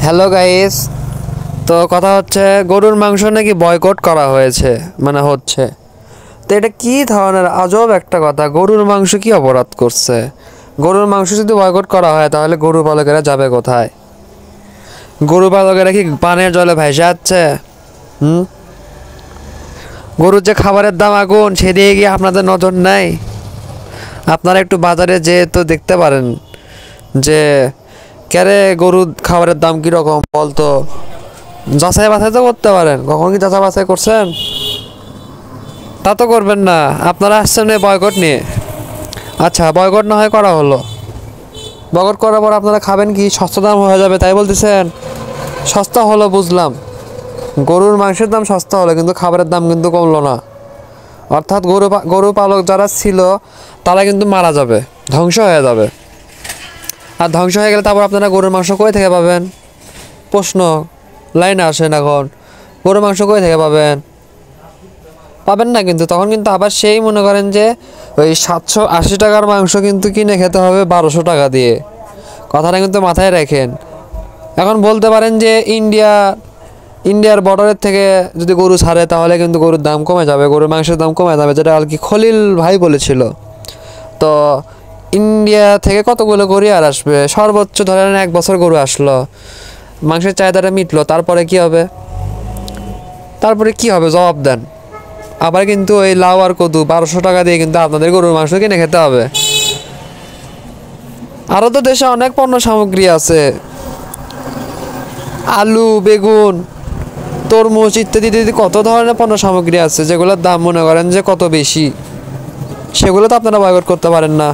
Hello guys. তো কথা হচ্ছে গরুর মাংস নাকি বয়কট করা হয়েছে, মানে হচ্ছে। তো এটা কি ধরনের আজব একটা কথা, গরুর মাংস কি অপরাধ করছে? গরুর মাংস যদি বয়কট করা হয় তাহলে গরু পালকেরা যাবে কোথায়? গরু পালকেরা কি পানের জলে ভেসে যাচ্ছে? গরুর যে খাবারের দাম আগুন, সেদিকে কি আপনাদের নজর নাই? আপনারা একটু বাজারে যেয়ে তো দেখতে পারেন যে ক্যারে গরুর খাবারের দাম কীরকম বলতো। যাচাই বাছাই তো করতে পারেন। কখন কি যাচাই বাছাই করছেন? তা তো করবেন না। আপনারা আসছেন এই বয়কট নিয়ে। আচ্ছা, বয়কট না হয় করা হলো, বয়কট করার পর আপনারা খাবেন কি? সস্তা দাম হয়ে যাবে তাই বলতেছেন? সস্তা হলো বুঝলাম, গরুর মাংসের দাম সস্তা হলো, কিন্তু খাবারের দাম কিন্তু কমলো না। অর্থাৎ গরু পালক যারা ছিল তারা কিন্তু মারা যাবে, ধ্বংস হয়ে যাবে। আর ধ্বংস হয়ে গেলে তারপর আপনারা গরুর মাংস কই থেকে পাবেন? প্রশ্ন লাইনে আসেন এখন। গরুর মাংস কই থেকে পাবেন? পাবেন না। কিন্তু তখন কিন্তু আবার সেই মনে করেন যে ওই 780 টাকার মাংস কিন্তু কিনে খেতে হবে 1200 টাকা দিয়ে। কথাটা কিন্তু মাথায় রাখেন। এখন বলতে পারেন যে ইন্ডিয়ার বর্ডারের থেকে যদি গরু ছাড়ে তাহলে কিন্তু গরুর দাম কমে যাবে, গরুর মাংসের দাম কমে যাবে, যেটা আর কি খলিল ভাই বলেছিল। তো ইন্ডিয়া থেকে কতগুলো গরু আর আসবে? সর্বোচ্চ ধরেন 1 বছর গরু আসলো, মাংসের চাহিদাটা মিটলো, তারপরে কি হবে? জবাব দেন। আবার কিন্তু ওই লাউ আর কদু 1200 টাকা দিয়ে কিন্তু আপনাদের গরুর মাংস কিনে খেতে হবে। আরও তো দেশে অনেক পণ্য সামগ্রী আছে, আলু, বেগুন, তরমুজ ইত্যাদি ইত্যাদি কত ধরনের পণ্য সামগ্রী আছে যেগুলোর দাম মনে করেন যে কত বেশি। সেগুলো তো আপনারা বয়কট করতে পারেন না।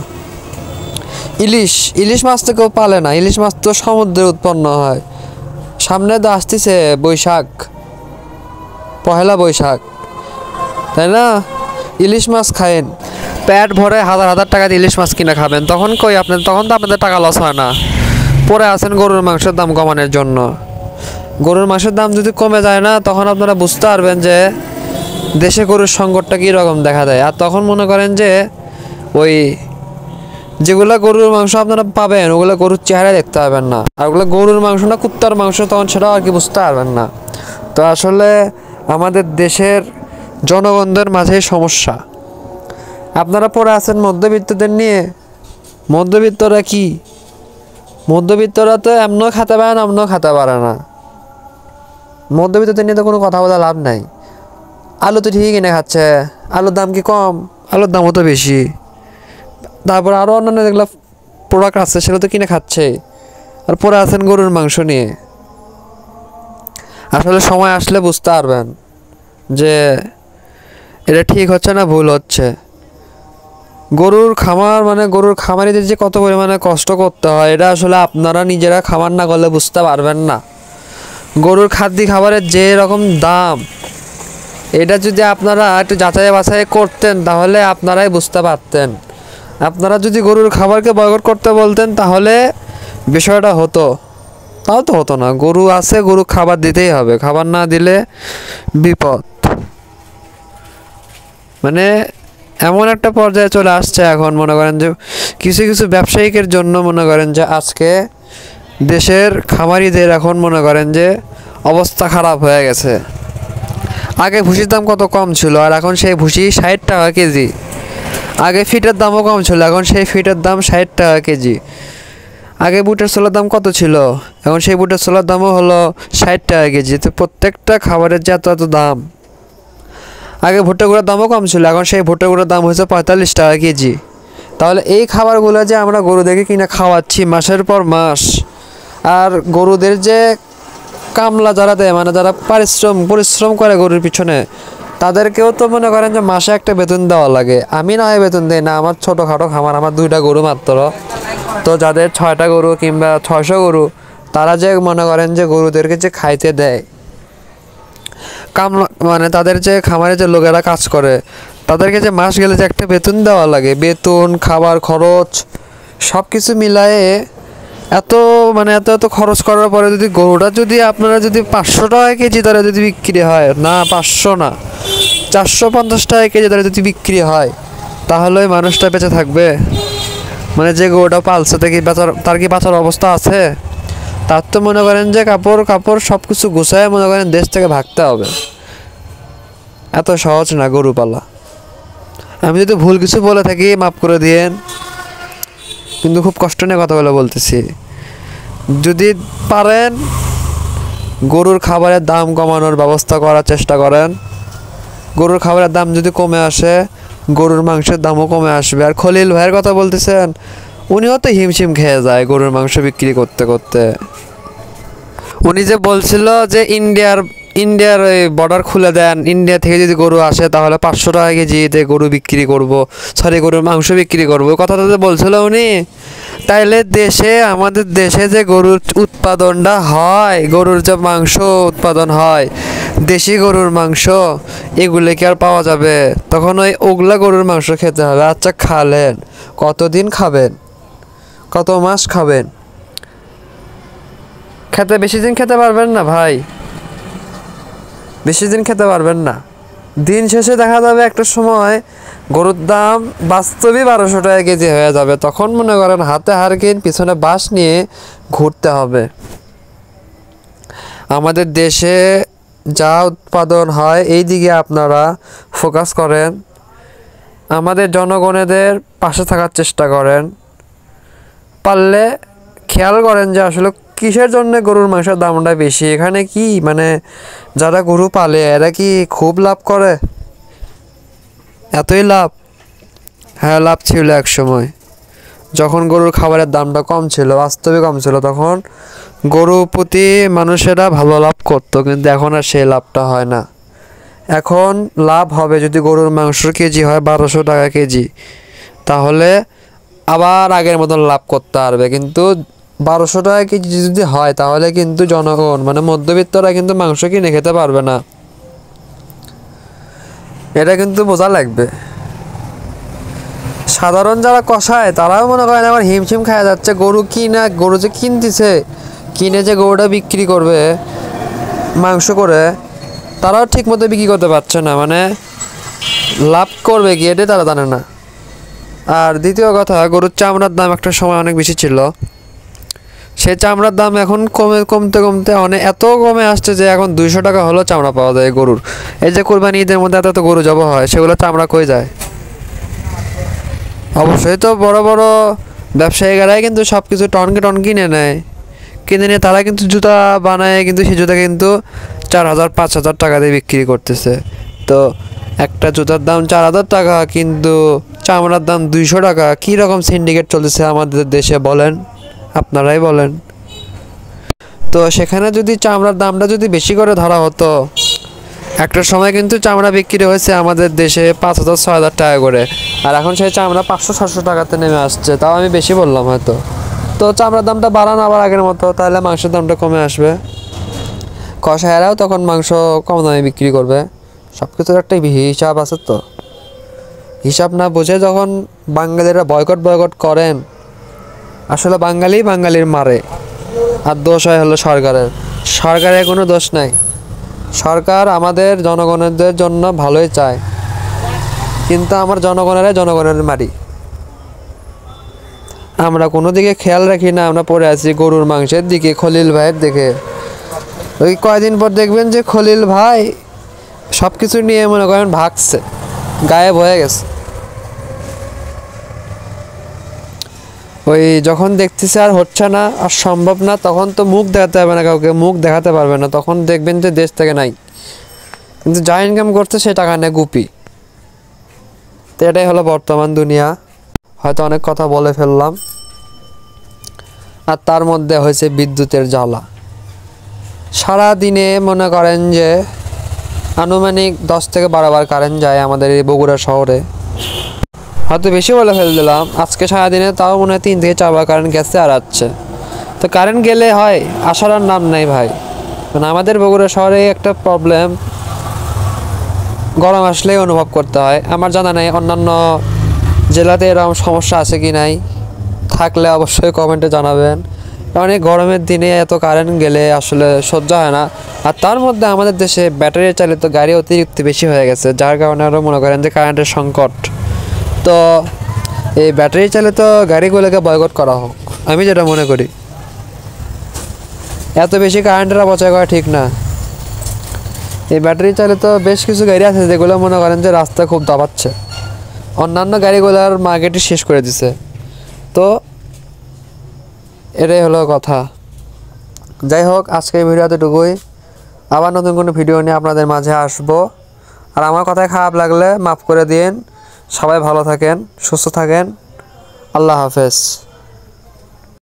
ইলিশ মাছ তো কেউ পালে না, ইলিশ মাছ তো সমুদ্রে উৎপন্ন হয়। সামনে তো আসতেছে বৈশাখ, পহেলা বৈশাখ, তাই না? ইলিশ মাছ খায়েন, পেট ভরে হাজার হাজার টাকা দিয়ে ইলিশ মাছ কিনে খাবেন। তখন তখন তো আপনাদের টাকা লস হয় না। পরে আছেন গরুর মাংসের দাম কমানোর জন্য। গরুর মাংসের দাম যদি কমে যায় না, তখন আপনারা বুঝতে পারবেন যে দেশে গরুর সংকটটা কীরকম দেখা দেয়। আর তখন মনে করেন যে ওই যেগুলো গরুর মাংস আপনারা পাবেন ওগুলো গরুর চেহারা দেখতে পাবেন না, আর ওগুলো গরুর মাংস না কুত্তার মাংস, তখন সেটাও আর কি বুঝতে পারবেন না। তো আসলে আমাদের দেশের জনগণদের মাঝেই সমস্যা। আপনারা পড়ে আছেন মধ্যবিত্তদের নিয়ে। মধ্যবিত্তরা কি? মধ্যবিত্তরা তো এমনও খেতে পারে না, এমনও খেতে পারে না। মধ্যবিত্তদের নিয়ে তো কোনো কথা বলা লাভ নাই। আলু তো ঠিকই কিনে খাচ্ছে, আলুর দাম কি কম? আলুর দামও তো বেশি। তারপর আরও অন্যান্য যেগুলো প্রোডাক্ট আছে সেগুলো তো কিনে খাচ্ছে, আর পরে আছেন গরুর মাংস নিয়ে। আসলে সময় আসলে বুঝতে পারবেন যে এটা ঠিক হচ্ছে না ভুল হচ্ছে। গরুর খামার মানে গরুর খামারিদের যে কত পরিমাণে কষ্ট করতে হয়, এটা আসলে আপনারা নিজেরা খামার না করলে বুঝতে পারবেন না। গরুর খাবারের যে রকম দাম, এটা যদি আপনারা একটু যাচাই বাছাই করতেন তাহলে আপনারাই বুঝতে পারতেন। আপনারা যদি গরুর খাবারকে বয়কট করতে বলতেন তাহলে বিষয়টা হতো। তাও তো হতো না। গরু আছে, গরু খাবার দিতেই হবে, খাবার না দিলে বিপদ। মানে এমন একটা পর্যায়ে চলে আসছে এখন, মনে করেন যে কিছু কিছু ব্যবসায়িকের জন্য মনে করেন যে আজকে দেশের খামারিদের এখন মনে করেন যে অবস্থা খারাপ হয়ে গেছে। আগে ভুসির দাম কত কম ছিল, আর এখন সেই ভুসি 60 টাকা কেজি। আগে ফিটের দামও কম ছিল, এখন সেই ফিটের দাম 60 টাকা কেজি। আগে বুটের ছোলার দাম কত ছিল, এখন সেই বুটের ছোলার দামও হলো 60 টাকা কেজি। তো প্রত্যেকটা খাবারের যে এত এত দাম। আগে ভুট্টা গুঁড়োর দামও কম ছিল, এখন সেই ভুট্টা গুঁড়োর দাম হয়েছে 45 টাকা কেজি। তাহলে এই খাবারগুলো যে আমরা গরুদেরকে কিনে খাওয়াচ্ছি মাসের পর মাস, আর গরুদের যে কামলা যারা দেয়, মানে যারা পরিশ্রম করে গরুর পিছনে, তাদেরকেও তো মনে করেন যে মাসে একটা বেতন দেওয়া লাগে। আমি না হয় বেতন দিই না, আমার ছোটোখাটো খামার, আমার 2টা গরু মাত্র। তো যাদের 6টা গরু কিংবা 600 গরু, তারা যে মনে করেন যে গরুদেরকে যে খাইতে দেয়, মানে তাদের যে খামারে যে লোকেরা কাজ করে, তাদেরকে যে মাস গেলে যে একটা বেতন দেওয়া লাগে, বেতন, খাবার খরচ সব কিছু মিলায়ে এত এত খরচ করার পরে যদি গরুটা যদি আপনারা যদি 500 টাকা কেজি দরে যদি বিক্রি হয়, না 500 না 450 টাকা কেজি দরে যদি বিক্রি হয়, তাহলে ওই মানুষটা বেঁচে থাকবে? মানে যে গরুটা পালছে তার কি বাঁচার অবস্থা আছে? তার তো মনে করেন যে কাপড় কাপড় সব কিছু গুছায় মনে করেন দেশ থেকে ভাগতে হবে। এত সহজ না গরু পালা। আমি যদি ভুল কিছু বলে থাকি মাফ করে দিয়েন, কিন্তু খুব কষ্ট নিয়ে কথাগুলো বলতেছি। যদি পারেন গরুর খাবারের দাম কমানোর ব্যবস্থা করার চেষ্টা করেন। গরুর খাবারের দাম যদি কমে আসে, গরুর মাংসের দামও কমে আসবে। আর খলিল ভাইয়ের কথা বলতেছেন, উনিও তো হিমশিম খেয়ে যায় গরুর মাংস বিক্রি করতে করতে। উনি যে বলছিল যে ইন্ডিয়ার ওই বর্ডার খুলে দেন, ইন্ডিয়া থেকে যদি গরু আসে তাহলে 500 টাকা কেজিতে গরু বিক্রি করব, সরি গরুর মাংস বিক্রি করবো, কথাটা যে বলছিল উনি। তাইলে আমাদের দেশে যে গরুর উৎপাদনটা হয়, গরুর যে মাংস উৎপাদন হয়, দেশি গরুর মাংস, এগুলো কি আর পাওয়া যাবে? তখন ওগুলা গরুর মাংস খেতে হবে। আচ্ছা খালেন, কতদিন খাবেন? কত মাস খাবেন? বেশি দিন খেতে পারবেন না ভাই, বেশি দিন খেতে পারবেন না। দিন শেষে দেখা যাবে একটা সময় গরুর দাম বাস্তবে 1200 টাকা কেজি হয়ে যাবে। তখন মনে করেন হাতে হারকিন পিছনে বাঁশ নিয়ে ঘুরতে হবে। আমাদের দেশে যা উৎপাদন হয় এই দিকে আপনারা ফোকাস করেন, আমাদের জনগণেদের পাশে থাকার চেষ্টা করেন। পারলে খেয়াল করেন যে আসলে কিসের জন্য গরুর মাংসের দামটা বেশি। এখানে কি মানে যারা গরু পালে এরা কি খুব লাভ করে? এতই লাভ? হ্যাঁ, লাভ ছিল এক সময়, যখন গরুর খাবারের দামটা কম ছিল, বাস্তবে কম ছিল, তখন গরু প্রতি মানুষেরা ভালো লাভ করতো। কিন্তু এখন আর সেই লাভটা হয় না। এখন লাভ হবে যদি গরুর মাংসর কেজি হয় 1200 টাকা কেজি, তাহলে আবার আগের মতন লাভ করতে পারবে। কিন্তু 1200 টাকা কেজি যদি হয় তাহলে কিন্তু জনগণ মানে মধ্যবিত্তরা কিন্তু মাংস কিনে খেতে পারবে না। এটা কিন্তু বোঝা লাগবে। সাধারণ যারা কষায় তারাও মনে করেন আমার হিমশিম খাওয়া যাচ্ছে। গরু যে কিনতেছে, কিনে যে গরুটা বিক্রি করবে মাংস করে, তারাও ঠিক মতো বিক্রি করতে পারছে না। মানে লাভ করবে কি এটাই তারা জানে না। আর দ্বিতীয় কথা, গরুর চামড়ার দাম একটা সময় অনেক বেশি ছিল, সেই চামড়ার দাম এখন কমতে কমতে এত কমে আসছে যে এখন 200 টাকা হলেও চামড়া পাওয়া যায় গরুর। এই যে কোরবানি ঈদের মধ্যে এত গরু জবাই হয়, সেগুলো চামড়া কই যায়? অবশ্যই তো বড় বড় ব্যবসায়ীরাই কিন্তু সব কিছু টন কিনে নেয়, কিনে নিয়ে তারা কিন্তু জুতা বানায়, কিন্তু সেই জুতা কিন্তু 4000-5000 টাকা দিয়ে বিক্রি করতেছে। তো একটা জুতার দাম 4000 টাকা, কিন্তু চামড়ার দাম 200 টাকা। কীরকম সিন্ডিকেট চলতেছে আমাদের দেশে বলেন, আপনারাই বলেন। তো সেখানে যদি চামড়ার দামটা যদি বেশি করে ধরা হতো, একটা সময় কিন্তু চামড়া বিক্রি হয়েছে আমাদের দেশে 5000-6000 টাকা করে, আর এখন সেই চামড়া 500-700 টাকাতে নেমে আসছে। তাও আমি বেশি বললাম হয়তো। তো চামড়ার দামটা বাড়ান আবার আগের মতো, তাহলে মাংসের দামটা কমে আসবে। কষায়েরাও তখন মাংস কম দামে বিক্রি করবে। সব কিছুর একটা হিসাব আছে তো। হিসাব না বুঝে যখন বাঙালিরা বয়কট করেন, আসলে বাঙালির মারে। আর দোষ হয় হলো সরকারের কোনো দোষ নাই। সরকার আমাদের জনগণদের জন্য ভালোই চায়, কিন্তু আমার জনগণের মারি। আমরা কোনো দিকে খেয়াল রাখি না, আমরা পড়ে আছি গরুর মাংসের দিকে, খলিল ভাইয়ের দিকে। ওই কয়দিন পর দেখবেন যে খলিল ভাই সব কিছু নিয়ে মনে করেন ভাগছে, গায়েব হয়ে গেছে। ওই যখন দেখতেছে আর হচ্ছে না, আর সম্ভব না, তখন তো মুখ দেখাতে হবে না, কাউকে মুখ দেখাতে পারবে না, তখন দেখবেন যে দেশ থেকে নাই। কিন্তু যা ইনকাম করছে সে টাকা নেয় গুপি। তো এটাই হলো বর্তমান দুনিয়া। হয়তো অনেক কথা বলে ফেললাম। আর তার মধ্যে হয়েছে বিদ্যুতের জ্বালা। সারা দিনে মনে করেন যে আনুমানিক 10 থেকে 12 বার কারেন্ট যায় আমাদের এই বগুড়া শহরে। হয়তো বেশি বলে ফেলে দিলাম। আজকে সারাদিনে তাও মনে হয় 3 থেকে 4 বার কারেন্ট গেছে আর আসছে। তো কারেন্ট গেলে হয়, আসার আর নাম নাই ভাই। মানে আমাদের বগুড়া শহরে একটা প্রবলেম, গরম আসলেই অনুভব করতে হয়। আমার জানা নেই অন্যান্য জেলাতে এরকম সমস্যা আছে কি নাই, থাকলে অবশ্যই কমেন্টে জানাবেন। কারণ এই গরমের দিনে এত কারেন্ট গেলে আসলে সহ্য হয় না। আর তার মধ্যে আমাদের দেশে ব্যাটারি চালিত গাড়ি অতিরিক্ত বেশি হয়ে গেছে, যার কারণে আরও মনে করেন যে কারেন্টের সংকট। তো এই ব্যাটারি চালিত গাড়িগুলোকে বয়কট করা হোক, আমি যেটা মনে করি। এত বেশি কারেন্টের অপচয় করা ঠিক না। এই ব্যাটারি চালিত বেশ কিছু গাড়ি আছে যেগুলো মনে করেন যে রাস্তা খুব দাপাচ্ছে, অন্যান্য গাড়িগুলোর মার্কেটই শেষ করে দিছে। তো এটাই হলো কথা। যাই হোক, আজকের ভিডিও এতটুকুই। আবার নতুন কোনো ভিডিও নিয়ে আপনাদের মাঝে আসবো। আর আমার কথায় খারাপ লাগলে মাফ করে দিন। সবাই ভালো থাকেন, সুস্থ থাকেন। আল্লাহ হাফেজ।